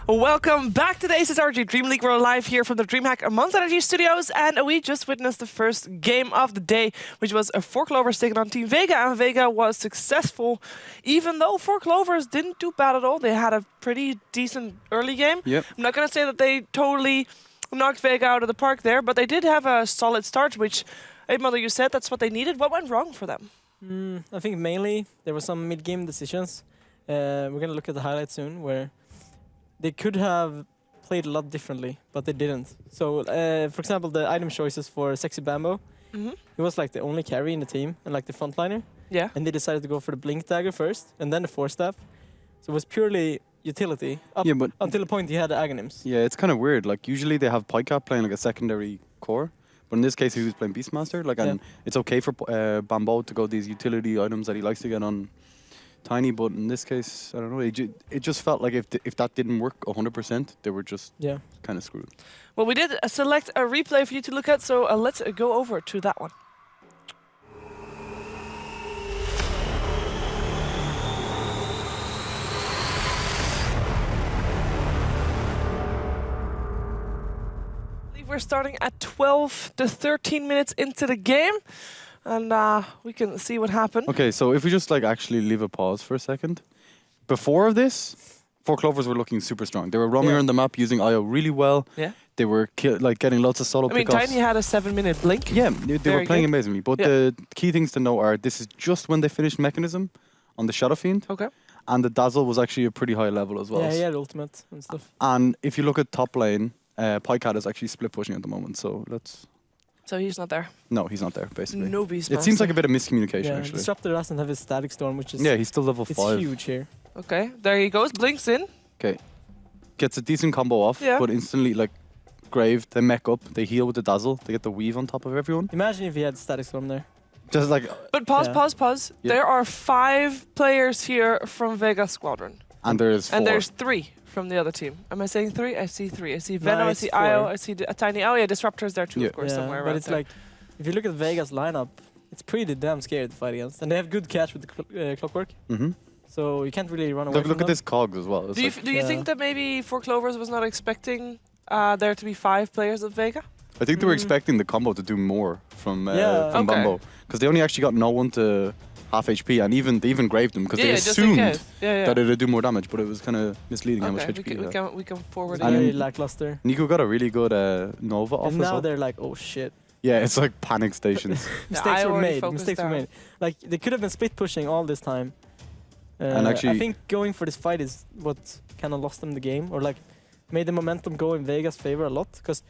Welcome back to the ASUS ROG DreamLeague. We're live here from the DreamHack Month Energy Studios, and we just witnessed the first game of the day, which was a 4Clovers taking on Team Vega, and Vega was successful, even though 4Clovers didn't do bad at all. They had a pretty decent early game. Yep. I'm not going to say that they totally knocked Vega out of the park there, but they did have a solid start, which, Mother, you said that's what they needed. What went wrong for them? I think mainly there were some mid-game decisions. We're going to look at the highlights soon, where they could have played a lot differently, but they didn't. So, for example, the item choices for Sexy Bambo, he was like the only carry in the team and like the frontliner. Yeah. And they decided to go for the Blink Dagger first, and then the Force Staff. So it was purely utility until the point he had the Aghanims. Yeah, it's kind of weird. Like usually they have Pycat playing like a secondary core, but in this case he was playing Beastmaster. Like, and it's okay for Bambo to go these utility items that he likes to get on Tiny, but in this case, I don't know. It just felt like if that didn't work 100%, they were just kind of screwed. Well, we did select a replay for you to look at, so let's go over to that one. We're starting at 12 to 13 minutes into the game, and we can see what happened. Okay, so if we just like actually leave a pause for a second. Before this, 4Clovers were looking super strong. They were roaming around the map using IO really well. Yeah. They were getting lots of solo pickoffs. Tiny had a 7-minute blink. Yeah, they were playing amazingly. But the key things to know are this is just when they finished Mechanism on the Shadow Fiend. Okay. And the Dazzle was actually a pretty high level as well. Yeah, he had ultimate and stuff. And if you look at top lane, Pycat is actually split pushing at the moment, so let's... So he's not there? No, he's not there, basically. No Beastmaster. It seems like a bit of miscommunication, actually. Disruptor doesn't have his Static Storm, which is... Yeah, he's still level 5. It's huge here. Okay, there he goes, blinks in. Okay. Gets a decent combo off, but instantly, like, Grave, they mech up, they heal with the Dazzle, they get the Weave on top of everyone. Imagine if he had Static Storm there. Just like... But pause. Yeah. There are 5 players here from Vega Squadron. And there's 4. And there's 3 from the other team. Am I saying 3? I see 3. I see Venom, No, I see 4. IO, I see a Tiny... Oh yeah, Disruptor's there too, of course, somewhere but around it's there. like, if you look at Vega's lineup, it's pretty damn scary to fight against. And they have good catch with the Clockwork. So you can't really run away from them. Look at this cogs as well. Do you think that maybe 4Clovers was not expecting there to be 5 players of Vega? I think they were expecting the combo to do more from Bambo. Because they only actually got no one to half HP, and they even graved them because they assumed that it would do more damage, but it was kind of misleading how much HP we can forward again. Very lackluster. Nico got a really good Nova off and as now well. they're like, oh shit. Yeah, it's like panic stations. Mistakes were made. Like, they could have been split pushing all this time. And actually, I think going for this fight is what kind of lost them the game, or like made the momentum go in Vega's favor a lot, because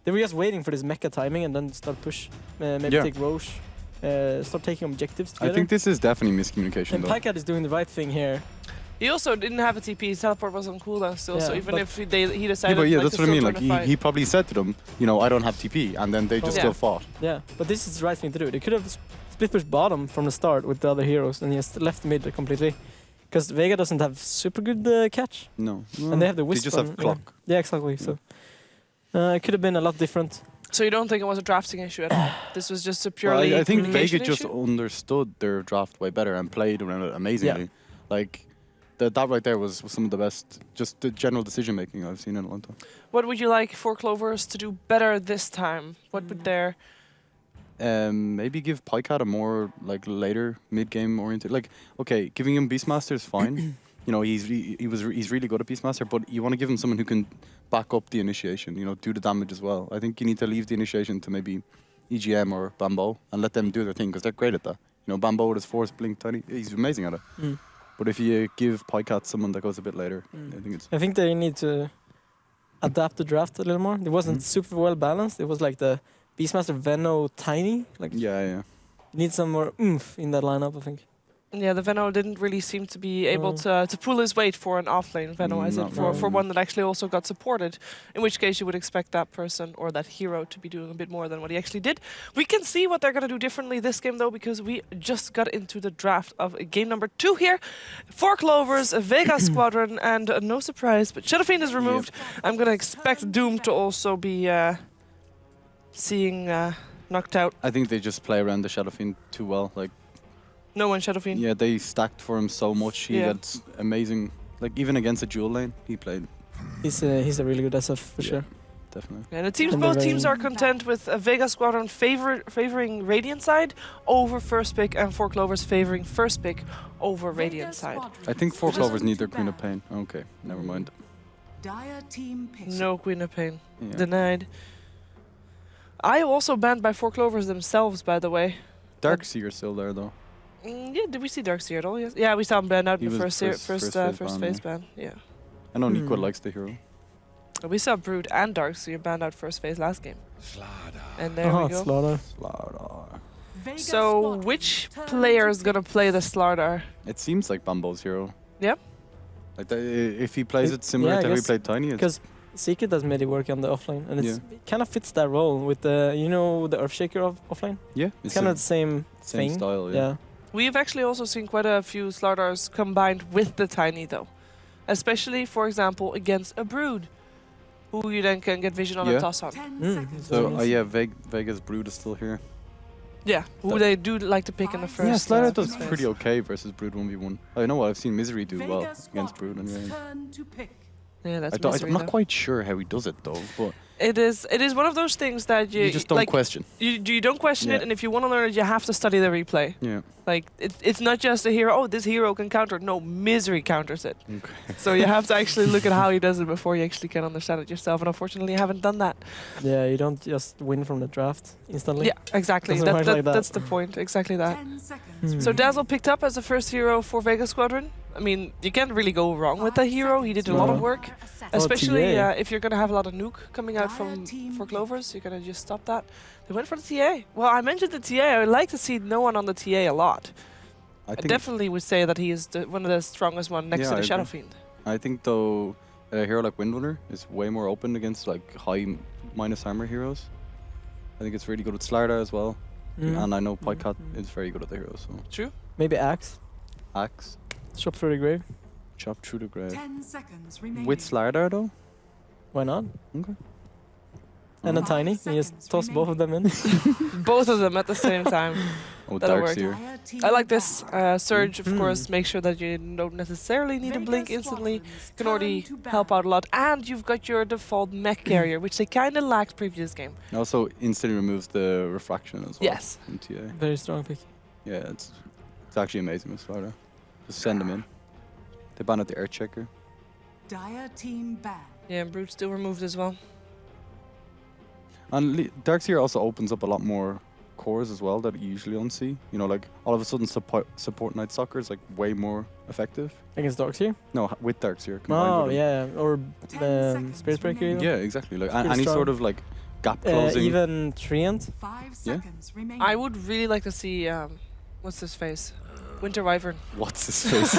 they were just waiting for this mecha timing and then start push, maybe take Roche, start taking objectives together. I think this is definitely miscommunication. And Pycat is doing the right thing here. He also didn't have a TP. His teleport was on cooldown still, so even if he decided... Yeah, that's what I mean. Like he probably said to them, you know, I don't have TP, and then they just still fought. Yeah, but this is the right thing to do. They could have split pushed bottom from the start with the other heroes and just left mid completely. Because Vega doesn't have super good catch. No. And they have the Wisp. They just have clock. Yeah, exactly. So it could have been a lot different. So you don't think it was a drafting issue at all? This was just a purely I think Vega issue? just understood their draft way better and played around it amazingly. Yeah. Like, that right there was some of the best, just the general decision making I've seen in a long time. What would you like 4Clovers to do better this time? What would their... maybe give Pycat a more like later mid-game oriented. Like, okay, giving him Beastmaster is fine. You know, he's really good at Beastmaster, but you want to give him someone who can back up the initiation. You know, do the damage as well. I think you need to leave the initiation to maybe EGM or Bambo and let them do their thing because they're great at that. You know, Bambo with his Force Blink Tiny, he's amazing at it. But if you give Pycat someone that goes a bit later, I think they need to adapt the draft a little more. It wasn't super well balanced. It was like the Beastmaster Veno Tiny. Like need some more oomph in that lineup, I think. Yeah, the Veno didn't really seem to be able to pull his weight for an offlane Veno, as in for one that actually also got supported. In which case you would expect that person or that hero to be doing a bit more than what he actually did. We can see what they're going to do differently this game though, because we just got into the draft of game number 2 here. 4Clovers, a Vega Squadron, and no surprise, but Shadow Fiend is removed. I'm going to expect Doom to also be seeing knocked out. I think they just play around the Shadow Fiend too well. Like, no one Shadow Fiend. Yeah, they stacked for him so much. He had amazing, like even against a dual lane, he played He's a really good SF for Yeah. sure. Definitely. And it seems And both they're teams very- are content with a Vega Squadron favoring Radiant side over first pick, and 4Clovers favoring first pick over Radiant side. I think 4 Which is- Clovers need their Queen of Pain. Okay, never mind. Dire team pick. No Queen of Pain. Yeah. Denied. I also banned by 4Clovers themselves, by the way. Darkseer still there though. Yeah, did we see Darkseer at all? Yes. Yeah, we saw him banned out He in the was first first phase ban, ban. Yeah. I know Nico Hmm. likes the hero. We saw Brood and Darkseer banned out first phase last game. And there Oh, we go. Slaughter. Slardar. Vega So, squadron which turn player to is gonna pick. play the Slardar? It seems like Bambo's hero. Yep. Like if he plays it similar yeah, I to how he guess played Tiny, it's Because Secret does medi work on the offlane, and Yeah. it kind of fits that role with the the Earthshaker of offlane. yeah, It's kind of the same same thing. style. Yeah. We've actually also seen quite a few Slardars combined with the Tiny, though. Especially, for example, against a Brood, who you then can get vision on Yeah. and toss on. 10 Mm, seconds. So Yes. yeah, Vega's Brood is still here. Yeah, who That- they do like to pick in the first. Yeah, Slardar does phase. pretty okay versus Brood 1v1. I know what I've seen Misery do well Vega against Brood squadron's anyway. turn to pick. Yeah, that's I'm Misery, not though. quite sure how he does it though, but It is one of those things that you just don't like, question. you don't question it, Yeah. and if you want to learn it, you have to study the replay. Yeah. Like it's not just a hero. Oh, this hero can counter. No, Misery counters it. Okay. So you have to actually look at how he does it before you actually can understand it yourself. And unfortunately, I haven't done that. Yeah, you don't just win from the draft instantly. Yeah, exactly. Doesn't work like that. That's the point. Exactly that. 10 seconds. Hmm. So Dazzle picked up as the first hero for Vega Squadron. I mean, you can't really go wrong with the hero. He did a lot of No. work, especially TA. if you're gonna have a lot of nuke coming out from for Clovers. You're gonna just stop that. They went for the TA. Well, I mentioned the TA. I would like to see no one on the TA a lot. I I think definitely would say that he is one of the strongest one next Yeah, to the I Shadow agree. Fiend. I think though a hero like Windrunner is way more open against like high minus armor heroes. I think it's really good with Slardar as well. Mm. And I know Pycat Mhm. is very good at the heroes. So True. Maybe Axe. Axe, Shop through the grave. chop through the grave. 10 seconds remaining. With Slardar though? Why not? Okay. And a Five Tiny. You just seconds toss both of them in. Both of them at the same time. Oh, That'll work. Darkseer. Dire team I like this. Surge, of Mhm. course, make sure that you don't necessarily need to Vega blink instantly. squadron's Can already turn to help ban. out a lot. And you've got your default mech carrier, which they kind of lacked previous game. Also instantly removes the refraction as well. Yes. In TA. Very strong pick. Yeah, it's actually amazing with Slardar. Just send them in. They ban out the Earth Checker. Dire team ban. Yeah, and Brute still removed as well. And Darkseer also opens up a lot more cores as well that you usually don't see. You know, like all of a sudden support Night Stalker is like way more effective. Against Dogs here? No, with Darkseer combined Oh, with him. yeah. Or 10 Spirit seconds Breaker. remaining. Yeah, exactly. Like Pretty any strong. sort of like gap closing. Even Treant. 5 Yeah. seconds remaining. I would really like to see, what's his face? Winter Wyvern. What's his face?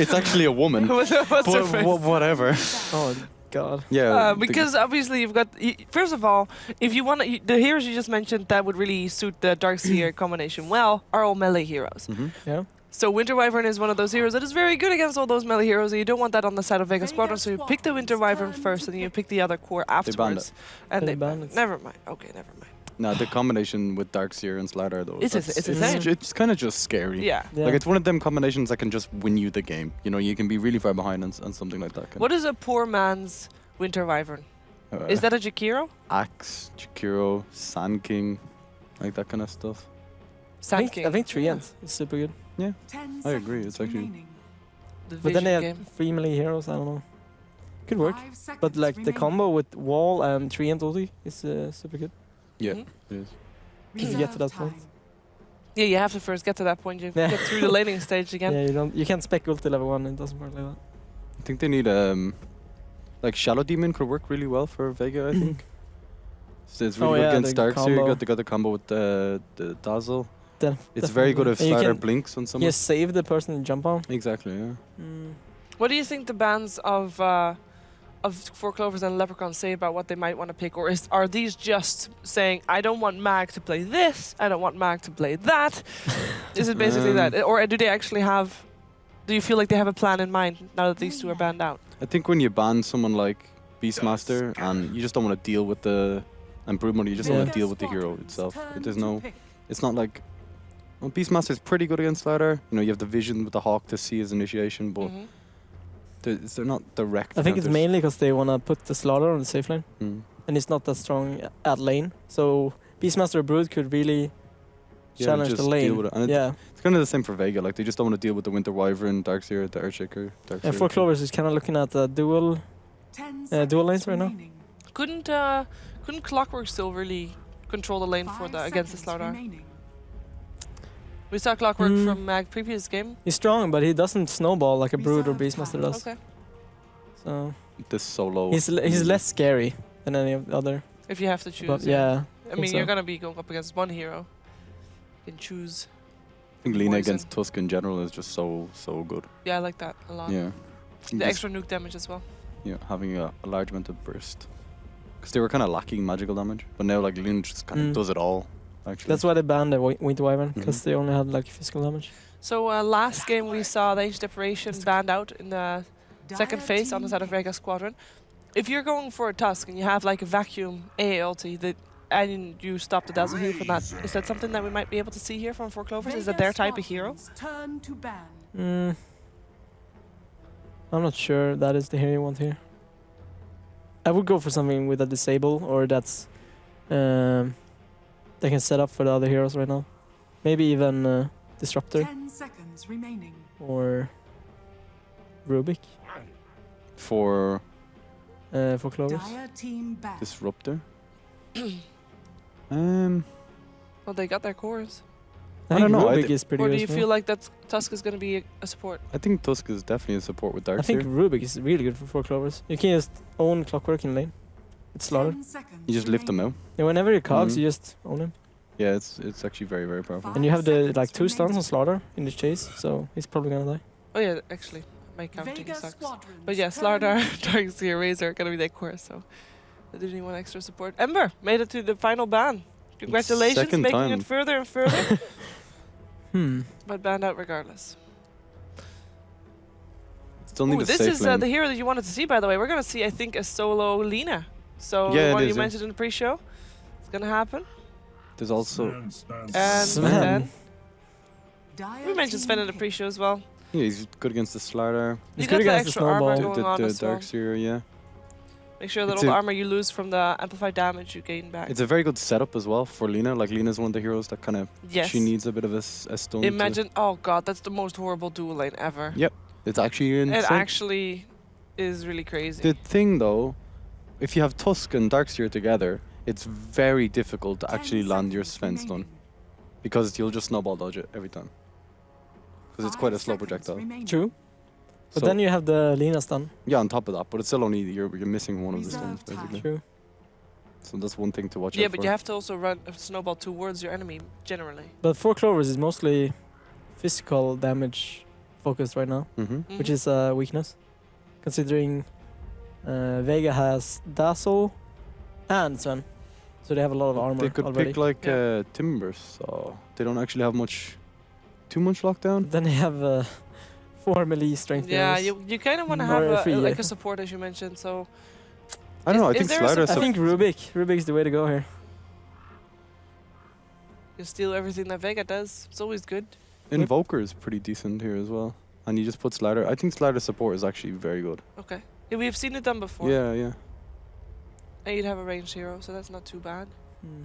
It's actually a woman. what's her But face? whatever. Oh, God. Yeah. Because obviously you've got, first of all, if you want to, the heroes you just mentioned that would really suit the Darkseer combination well are all melee heroes. Yeah. So Winter Wyvern is one of those heroes that is very good against all those melee heroes, and you don't want that on the side of Vega Squadron, so you pick the Winter Wyvern first, and you pick the other core afterwards. And They they banned it. never mind. Okay, never mind. No, the combination with Darkseer and Slardar though. It's that's- insane. It's kind of just scary. Yeah. Yeah. Like it's one of them combinations that can just win you the game. You know, you can be really far behind and something like that. What is a poor man's Winter Wyvern? Uh, Is that a Jakiro? Axe, Jakiro, Sand King, like that kind of stuff? Sand King. I think Treant is super good. 10 I agree, seconds it's actually- remaining. The But then they Vision have game. 3 melee heroes, I don't know. Could work. 5 seconds But like the remaining. combo with Wall and Treant ulti is super good. Yeah, Mhm. it is. If you get to that Reserve point. time. Yeah, you have to first get to that point. You Yeah. get through the laning stage again. Yeah, you can't spec ulti level 1, it doesn't work like that. I think they need like Shadow Demon could work really well for Vega. I think. So it's really Oh, good yeah, against the Darkseer. You combo. got the combo with the Dazzle. Then It's very good if And you Slardar can blinks on someone. just save the person and jump on. Exactly. Yeah. What do you think the bans of Four Clovers and Leprechaun say about what they might want to pick? Or are these just saying, I don't want Mag to play this, I don't want Mag to play that? Is it basically that? Or do they actually have... Do you feel like they have a plan in mind now that these two are banned out? I think when you ban someone like Beastmaster and you just don't want to deal with the and Broodmother, you just don't want Vega to deal with the hero squadron's itself. turn There's to no. pick. It's not like. Well, Beastmaster is pretty good against Slardar. You know, you have the vision with the hawk to see his initiation, but Mhm. They're not direct. I think it's counters. mainly because they want to put the Slaughter on the safe lane, Mm. and it's not that strong at lane. So Beastmaster or Brood could really challenge just the lane. deal with it. And Yeah, it's kind of the same for Vega. Like they just don't want to deal with the Winter Wyvern, Darkseer, the Earthshaker, Darkseer. and 4 Clovers is kind of looking at the dual 10 dual lanes seconds right now. remaining. Couldn't Clockwork still really control the lane for 5 the against the seconds Slardar? remaining. We saw Clockwork Mm. from previous game. He's strong, but he doesn't snowball like a Brood or Reserve Beastmaster time. does. Okay. So This solo. he's less scary than any of the other. If you have to choose. But yeah, I mean, so. you're gonna be going up against one hero. You can choose. I think Lina Poison. against Tusk in general is just so good. Yeah, I like that a lot. Yeah. The Just, extra nuke damage as well. yeah, having a large amount of burst. Because they were kind of lacking magical damage, but now like Lina just kind of Mm. does it all. Actually. That's why they banned the Winter Wyvern, because Mhm. they only had like physical damage. So last game we saw the Ancient Deparation banned out in the second Dire phase on the team side of Vega Squadron. If you're going for a Tusk and you have like a vacuum AA ulti and you stop the Dazzle Heal from that, is that something that we might be able to see here from 4 Clovers? Is that their type of hero? Squadrons Turn to ban. I'm not sure that is the hero you want here. I would go for something with a disable, or that's they can set up for the other heroes right now. Maybe even Disruptor 10 seconds remaining. or Rubik for for Clovers. Dire team ban. Disruptor. Well, they got their cores. I think don't know, I Rubik thi- is pretty Or do good you as well. feel like that Tusk is going to be a support? I think Tusk is definitely a support with Darkseer. I think Rubik is really good for 4 Clovers. You can just own Clockwork in lane. It's Slaughter. 10 seconds You just lift them remaining. out. And whenever he cogs, Mhm. you just own him. Yeah, it's actually very powerful. And you have the 5 like 2 seconds stuns on remaining. Slaughter in the chase, so he's probably gonna die. Oh yeah, actually, my counting Vega sucks. squadrons But yeah, turn Slardar, to Darkseer, Razor are going to be their core, so they didn't need one extra support. Ember made it to the final ban. Congratulations, Second making time. it further and further, Hmm. but banned out regardless. Still need Ooh, a this safe is lane. the hero that you wanted to see, by the way. We're going to see, I think, a solo Lina. So Yeah, it what is, you yeah. mentioned in the pre-show, it's going to happen. There's also And Sven. Sven. Dire We mentioned Sven in the team pre-show as well. yeah, he's good against the Slardar, He's You good got the against the extra armor snowball. going on the as well. Darkseer. Yeah, Make sure that It's all the a- armor you lose from the amplified damage you gain back. it's a very good setup as well for Lina. Like Lina's one of the heroes that kind of Yes. she needs a bit of a stone. Imagine, oh god, that's the most horrible dual lane ever. It's actually insane. It actually is really crazy. The thing though, if you have Tusk and Darkseer together, it's very difficult to 10 actually land your seconds Sven stun remaining. because you'll just snowball dodge it every time. Because it's 5 quite a slow seconds projectile. remaining. True. But So- then you have the Lina stun. Yeah, on top of that, but it's still only you're missing one of the Reserve stuns time. basically. True. So that's one thing to watch Yeah, out but for. you have to also run a snowball towards your enemy, generally. But 4 Clovers is mostly physical damage focused right now, Mm-hmm. which is a weakness. Considering Vega has Dazzle and Sven. So they have a lot of armor They could already. pick like Yeah. Timbers, so they don't actually have too much lockdown. Then they have 4 melee strength Yeah, heroes. you kind of want to More have free, like yeah. a support, as you mentioned. So I don't know. I Is think there a Slardar. I think Rubik is the way to go here. you steal everything that Vega does. It's always good. Invoker is pretty decent here as well, and you just put Slardar. I think Slardar support is actually very good. Okay. Yeah, we've seen it done before. Yeah, yeah. And you'd have a ranged hero, so that's not too bad. Hmm.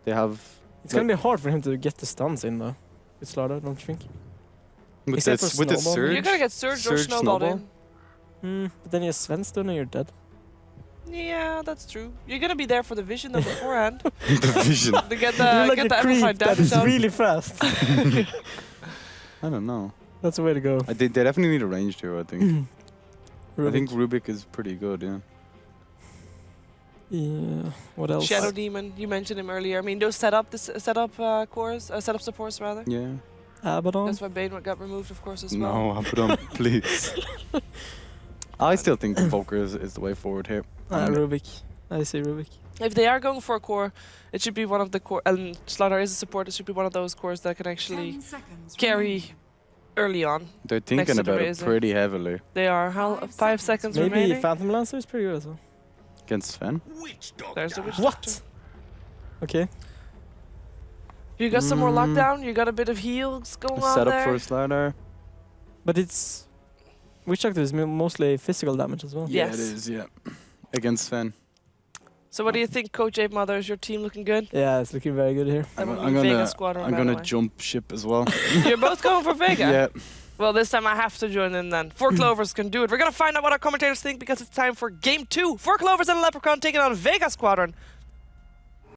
They have It's gonna be hard for him to get the stuns in though. With Slaughter, don't you think? with Except this for with the Snowball. surge. You're gonna get surged or Surge snowballed snowball? But then you have Sven stun and you're dead. in. Yeah, that's true. You're gonna be there for the vision though beforehand the vision. to get You're the like get a the creep amplified that damage is out. really fast. I don't know. That's the way to go. They definitely need a ranged hero. I think. I think Rubik. Rubik is pretty good. Yeah. Yeah. What else? Shadow Demon, you mentioned him earlier. I mean, those setup supports rather. Yeah. Abaddon. That's why Bane got removed, of course, as well. No, I put on, please. I still think Invoker is the way forward here. Rubik. I see Rubik. If they are going for a core, it should be one of the core. And Slaughter is a support. It should be one of those cores that can actually 10 seconds carry remaining. early on. They're Next thinking to the about it Razor. pretty heavily They are. How 5 5 seconds seconds Maybe remaining. Phantom Lancer is pretty good as well. against Sven. There's the witch What? doctor. Okay. You got some more Mm. lockdown. You got a bit of heals going on Set up there. for a Slardar. But it's Witch Doctor is mostly physical damage as well. Yeah, Yes. it is. Yeah, against Sven. So what do you think, Coach Ape Mother? Is your team looking good? Yeah, it's looking very good here. That would be Vega Squadron, I'm by the gonna way. jump ship as well. You're both going for Vega? Yeah. Well, this time I have to join in then. 4 Clovers can do it. We're going to find out what our commentators think because it's time for Game 2. 4 Clovers and a Leprechaun taking on Vega Squadron.